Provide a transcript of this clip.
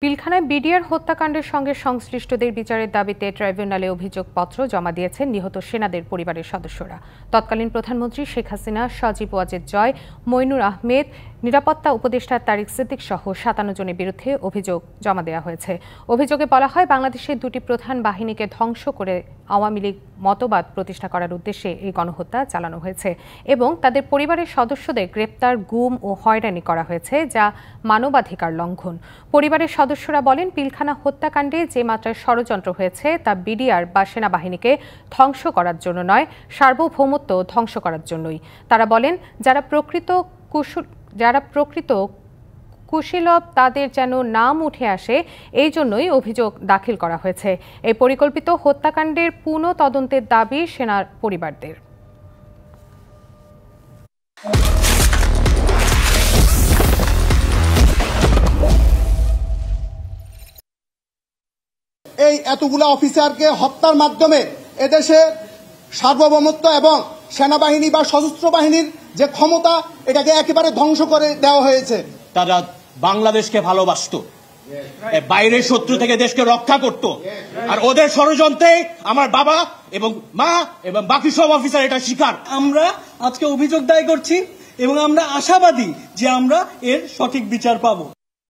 পিলখানায় BDR হত্যাকাণ্ডের সঙ্গে সংশ্লিষ্টদের বিচারের দাবিতে ট্রাইব্যুনালে অভিযোগপত্র জমা দিয়েছেন নিহত সেনাদের পরিবারের সদস্যরা। তৎকালীন প্রধানমন্ত্রী শেখ হাসিনা, সজীব ওয়াজেদ জয়, মইনুর আহমেদ, নিরাপত্তা উপদেষ্টা তারিক সিদ্দিক সহ ৫৭ জনের বিরুদ্ধে অভিযোগ জমা দেওয়া হয়েছে। অভিযোগে বলা হয়, বাংলাদেশের দুটি প্রধান বাহিনীকে ধ্বংস করে আওয়ামী লীগ মতবাদ প্রতিষ্ঠা করার উদ্দেশ্যে এই গণহত্যা চালানো হয়েছে এবং তাদের পরিবারের সদস্যদের গ্রেপ্তার, গুম ও হয়রানি করা হয়েছে, যা মানবাধিকার লঙ্ঘন। পরিবারের সদস্যরা বলেন, পিলখানা হত্যাকাণ্ডে যে মাত্রায় ষড়যন্ত্র হয়েছে তা বিডিআর বা সেনাবাহিনীকে ধ্বংস করার জন্য নয়, সার্বভৌমত্ব ধ্বংস করার জন্যই। তারা বলেন, যারা প্রকৃত কুশীলব তাদের যেন নাম উঠে আসে, এই জন্যই অভিযোগ দাখিল করা হয়েছে। এই পরিকল্পিত হত্যাকাণ্ডের পুনঃ তদন্তের দাবি সেনার পরিবারদের। এই এতগুলো অফিসারকে হত্যার মাধ্যমে এদেশের সার্বভৌমত্ব এবং সেনাবাহিনী বা সশস্ত্র বাহিনীর যে ক্ষমতা, এটাকে একেবারে ধ্বংস করে দেওয়া হয়েছে। তারা বাংলাদেশকে ভালোবাসতো, বাইরের শত্রু থেকে দেশকে রক্ষা করত, আর ওদের ষড়যন্ত্রে আমার বাবা এবং মা এবং বাকি সব অফিসার এটা শিকার। আমরা আজকে অভিযোগ দায়ের করছি এবং আমরা আশাবাদী যে আমরা এর সঠিক বিচার পাবো।